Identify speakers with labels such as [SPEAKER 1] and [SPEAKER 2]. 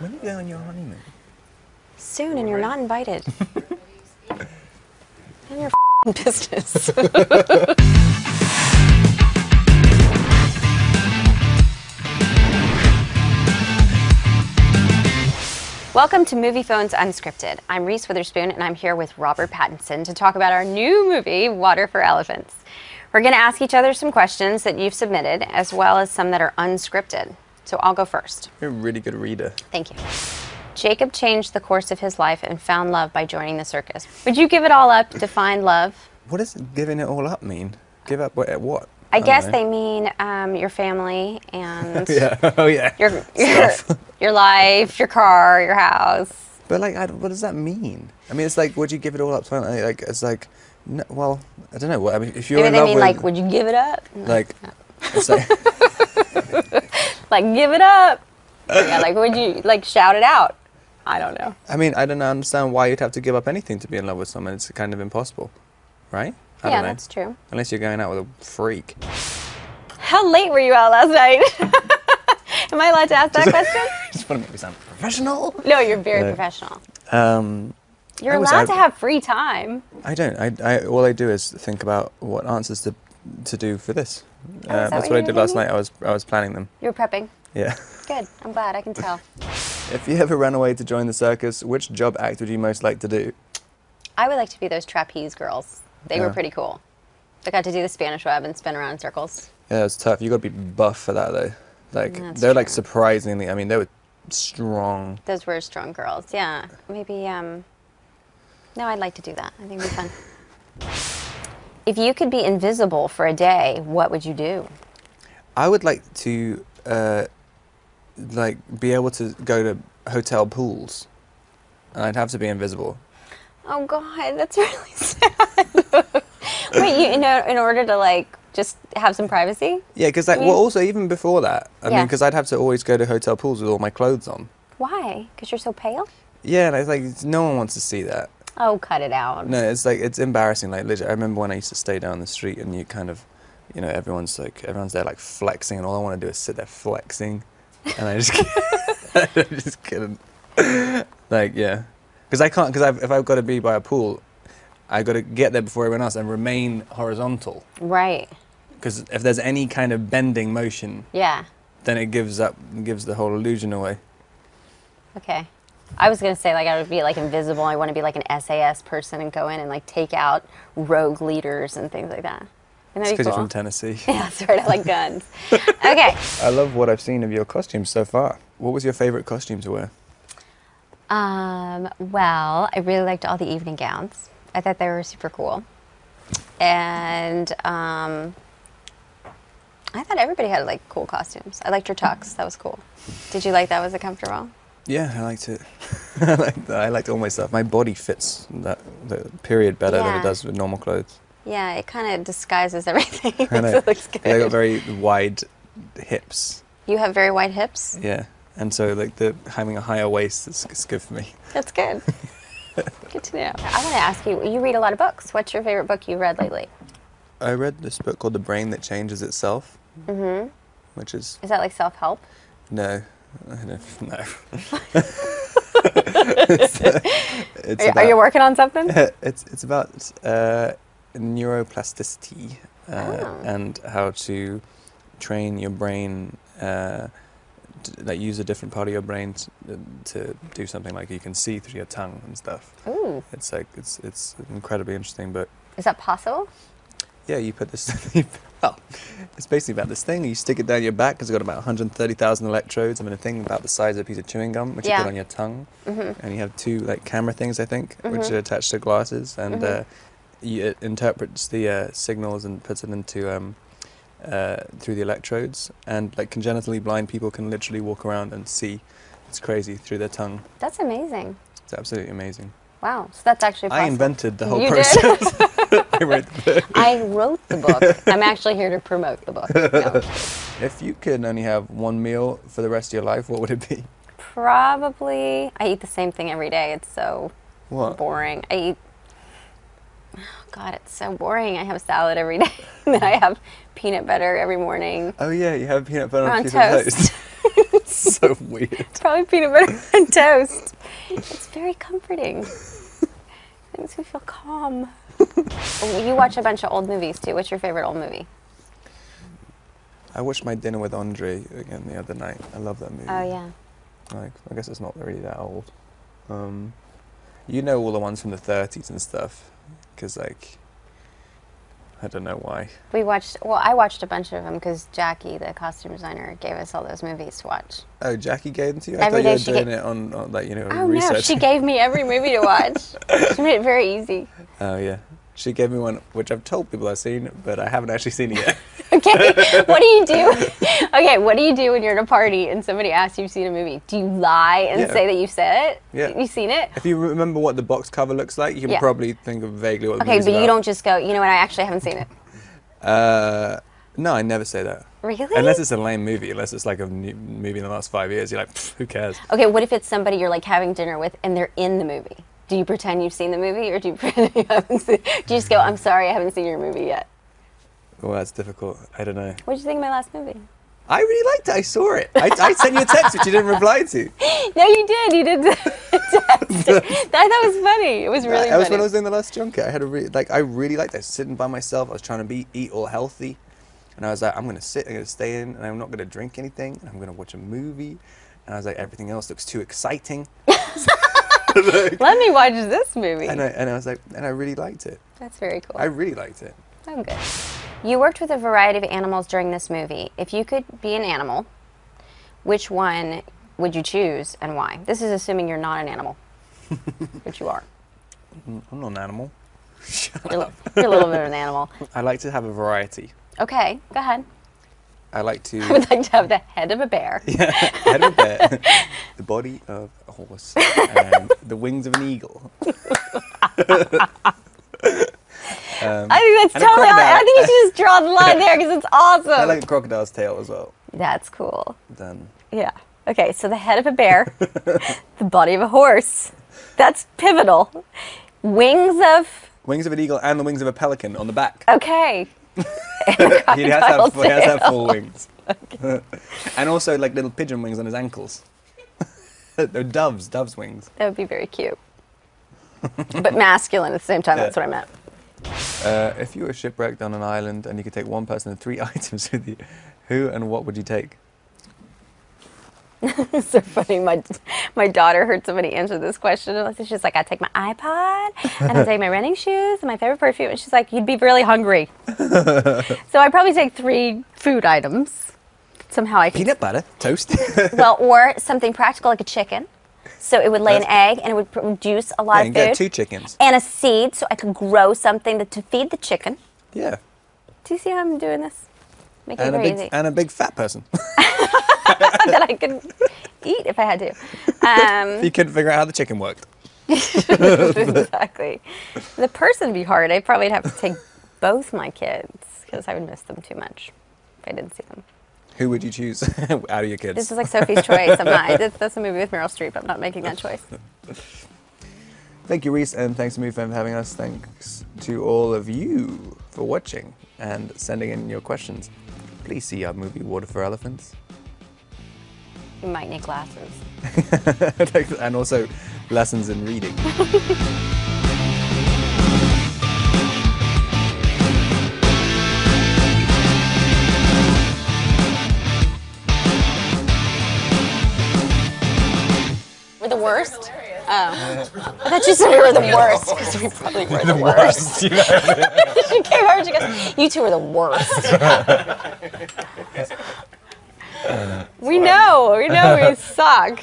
[SPEAKER 1] When are you going on your honeymoon?
[SPEAKER 2] Soon, and you're not invited. None of your business. Welcome to Moviefone Unscripted. I'm Reese Witherspoon, and I'm here with Robert Pattinson to talk about our new movie, Water for Elephants. We're going to ask each other some questions that you've submitted, as well as some that are unscripted. So I'll go first.
[SPEAKER 1] You're a really good reader.
[SPEAKER 2] Thank you. Jacob changed the course of his life and found love by joining the circus. Would you give it all up to find love?
[SPEAKER 1] What does giving it all up mean? Give up what?
[SPEAKER 2] I guess they mean your family and your life, your car, your house.
[SPEAKER 1] But like, what does that mean? I mean, it's like, would you give it all up? Like, it's like, no, well, I don't know. I mean, if you're
[SPEAKER 2] Maybe
[SPEAKER 1] in
[SPEAKER 2] they
[SPEAKER 1] love
[SPEAKER 2] mean
[SPEAKER 1] with,
[SPEAKER 2] like, would you give it up?
[SPEAKER 1] Like, it's like,
[SPEAKER 2] like, give it up. Yeah, like, would you like shout it out? I don't know.
[SPEAKER 1] I mean, I don't understand why you'd have to give up anything to be in love with someone. It's kind of impossible, right? I don't know.
[SPEAKER 2] That's true.
[SPEAKER 1] Unless you're going out with a freak.
[SPEAKER 2] How late were you out last night? Am I allowed to ask that question?
[SPEAKER 1] Just want to make me sound professional.
[SPEAKER 2] No, you're very professional. You're allowed to have free time.
[SPEAKER 1] I don't. All I do is think about what answers to do for this. That's what I did last night. I was planning them.
[SPEAKER 2] You were prepping.
[SPEAKER 1] Yeah.
[SPEAKER 2] Good. I'm glad. I can tell.
[SPEAKER 1] If you ever ran away to join the circus, which job act would you most like to do?
[SPEAKER 2] I would like to be those trapeze girls. They were pretty cool. I got to do the Spanish web and spin around in circles.
[SPEAKER 1] Yeah, it's tough. You got to be buff for that, though. Like,
[SPEAKER 2] That's
[SPEAKER 1] they're like
[SPEAKER 2] true.
[SPEAKER 1] surprisingly. I mean, they were strong.
[SPEAKER 2] Those were strong girls. Yeah. Maybe. No, I'd like to do that. I think it'd be fun. If you could be invisible for a day, what would you do?
[SPEAKER 1] I would like to, like, be able to go to hotel pools, and I'd have to be invisible.
[SPEAKER 2] Oh God, that's really sad. Wait, in order to like just have some privacy?
[SPEAKER 1] Yeah, because like, well, also even before that, I mean, because I'd have to always go to hotel pools with all my clothes on.
[SPEAKER 2] Why? Because you're so pale?
[SPEAKER 1] Yeah, and it's like no one wants to see that.
[SPEAKER 2] Oh, cut it out.
[SPEAKER 1] No, it's like it's embarrassing. Like, legit, I remember when I used to stay down the street, and you kind of, you know, everyone's there like flexing, and all I want to do is sit there flexing, and I just, I just couldn't. Like, yeah, because I can't. Because if I've got to be by a pool, I got to get there before everyone else and remain horizontal. Right. Because if there's any kind of bending motion, then it gives the whole illusion away.
[SPEAKER 2] Okay. I was going to say, like, I would be, like, invisible. I want to be, like, an SAS person and go in and, like, take out rogue leaders and things like that.
[SPEAKER 1] It's because you're from Tennessee.
[SPEAKER 2] Yeah, that's right. I like guns. Okay.
[SPEAKER 1] I love what I've seen of your costumes so far. What was your favorite costume to wear?
[SPEAKER 2] Well, I really liked all the evening gowns. I thought they were super cool. And I thought everybody had, like, cool costumes. I liked your tux. That was cool. Did you like that? Was it comfortable?
[SPEAKER 1] Yeah, I liked it. I liked all my stuff. My body fits the period better than it does with normal clothes. Yeah, it kind of disguises everything. It looks good. I got very wide hips. You have very wide hips? Yeah, and so like having a higher waist is good for me. That's good. Good to know. I want to ask you, you read a lot of books. What's your favorite book you've read lately? I read this book called The Brain That Changes Itself. Mm-hmm. Which is... Is that like self-help? No. No. Are you working on something? It's about neuroplasticity and how to train your brain, like use a different part of your brain to do something like you can see through your tongue and stuff. Ooh. It's like it's incredibly interesting. But is that possible? Yeah, you put this. Well, it's basically about this thing. You stick it down your back because it's got about 130,000 electrodes. I mean, a thing about the size of a piece of chewing gum, which you put on your tongue. Mm-hmm. And you have two like camera things, I think, which are attached to glasses, and it interprets the signals and puts it into through the electrodes. And like congenitally blind people can literally walk around and see. It's crazy through their tongue. That's amazing. It's absolutely amazing. Wow, so that's actually possible. I invented the whole process. I wrote the book. I wrote the book. I'm actually here to promote the book. No. If you could only have one meal for the rest of your life, what would it be? Probably, I eat the same thing every day. It's so boring. I eat, oh God, it's so boring. I have salad every day. And then I have peanut butter every morning. Oh yeah, you have peanut butter on toast. It's So weird.
[SPEAKER 2] It's probably peanut butter and toast. It's very comforting. It makes me feel calm. You watch a bunch of old movies too. What's your favorite old movie?
[SPEAKER 1] I watched My Dinner with Andre again the other night. I love that movie.
[SPEAKER 2] Oh yeah.
[SPEAKER 1] Like, I guess it's not really that old. You know all the ones from the 30s and stuff, because like, I don't know why.
[SPEAKER 2] I watched a bunch of them because Jackie, the costume designer, gave us all those movies to watch.
[SPEAKER 1] Oh, Jackie gave them to you?
[SPEAKER 2] Every
[SPEAKER 1] I
[SPEAKER 2] day
[SPEAKER 1] thought you were doing it on like, you know,
[SPEAKER 2] Oh
[SPEAKER 1] research.
[SPEAKER 2] no, she gave me every movie to watch. She made it very easy.
[SPEAKER 1] Oh yeah. She gave me one, which I've told people I've seen, but I haven't actually seen it yet.
[SPEAKER 2] Okay, what do you do? Okay, what do you do when you're at a party and somebody asks you if you've seen a movie? Do you lie and say that you've said it?
[SPEAKER 1] Yeah.
[SPEAKER 2] You've seen it?
[SPEAKER 1] If you remember what the box cover looks like, you can probably think of vaguely what the movie's
[SPEAKER 2] Okay, but
[SPEAKER 1] about.
[SPEAKER 2] you don't just go, you know what, I actually haven't seen it.
[SPEAKER 1] No, I never say that.
[SPEAKER 2] Really?
[SPEAKER 1] Unless it's a lame movie, unless it's like a new movie in the last 5 years, you're like, who cares?
[SPEAKER 2] Okay, what if it's somebody you're like having dinner with and they're in the movie? Do you pretend you've seen the movie, or do you pretend you haven't seen? Do you just go, I'm sorry, I haven't seen your movie yet?
[SPEAKER 1] Well, that's difficult. I don't know.
[SPEAKER 2] What did you think of my last movie?
[SPEAKER 1] I really liked it. I saw it. I sent you a text, which you didn't reply to.
[SPEAKER 2] No, you did. You did text. I thought it was funny. It was really funny.
[SPEAKER 1] That was when I was doing the last junket. I had I really liked it. I was sitting by myself. I was trying to eat all healthy. And I was like, I'm going to sit, I'm going to stay in, and I'm not going to drink anything, and I'm going to watch a movie. And I was like, everything else looks too exciting.
[SPEAKER 2] Let me watch this movie.
[SPEAKER 1] And I was like, and I really liked it.
[SPEAKER 2] That's very cool.
[SPEAKER 1] I really liked it.
[SPEAKER 2] Oh, good. You worked with a variety of animals during this movie. If you could be an animal, which one would you choose and why? This is assuming you're not an animal, which you are.
[SPEAKER 1] I'm not an animal.
[SPEAKER 2] You're a little bit of an animal.
[SPEAKER 1] I like to have a variety.
[SPEAKER 2] Okay, go ahead.
[SPEAKER 1] I like to...
[SPEAKER 2] I would like to have the head of a bear.
[SPEAKER 1] Yeah, head of a bear, the body of a horse, and the wings of an eagle.
[SPEAKER 2] I think that's totally. I think you should just draw the line there because it's awesome.
[SPEAKER 1] I like a crocodile's tail as well.
[SPEAKER 2] That's cool.
[SPEAKER 1] Done.
[SPEAKER 2] Yeah. Okay, so the head of a bear, the body of a horse. That's pivotal. Wings of...
[SPEAKER 1] Wings of an eagle and the wings of a pelican on the back.
[SPEAKER 2] Okay.
[SPEAKER 1] He has to have full wings. Okay. And also like little pigeon wings on his ankles. They're dove's wings.
[SPEAKER 2] That would be very cute. But masculine at the same time, that's what I meant.
[SPEAKER 1] If you were shipwrecked on an island and you could take one person and 3 items with you, who and what would you take?
[SPEAKER 2] It's so funny. My daughter heard somebody answer this question, and she's like, I'd take my iPod, and I'd take my running shoes, and my favorite perfume. And she's like, you'd be really hungry. So I'd probably take 3 food items. Somehow I could...
[SPEAKER 1] Peanut butter, toast.
[SPEAKER 2] Well, or something practical like a chicken. So it would lay an egg, and it would produce a lot of food.
[SPEAKER 1] You can get 2 chickens.
[SPEAKER 2] And a seed, so I could grow something to feed the chicken.
[SPEAKER 1] Yeah.
[SPEAKER 2] Do you see how I'm doing this? Make it very easy.
[SPEAKER 1] And a big fat person.
[SPEAKER 2] That I could eat if I had to.
[SPEAKER 1] You couldn't figure out how the chicken worked.
[SPEAKER 2] Exactly. The person would be hard. I'd probably have to take both my kids because I would miss them too much if I didn't see them.
[SPEAKER 1] Who would you choose out of your kids?
[SPEAKER 2] This is like Sophie's Choice. I'm not. That's a movie with Meryl Streep. I'm not making that choice.
[SPEAKER 1] Thank you, Reese, and thanks to Moviefone for having us. Thanks to all of you for watching and sending in your questions. Please see our movie Water for Elephants.
[SPEAKER 2] You might need glasses.
[SPEAKER 1] And also lessons in reading.
[SPEAKER 2] We're the worst? Oh. I thought you said we were the worst, because we probably were the worst.
[SPEAKER 1] You know?
[SPEAKER 2] She came over and she goes, you two are the worst. We know we suck.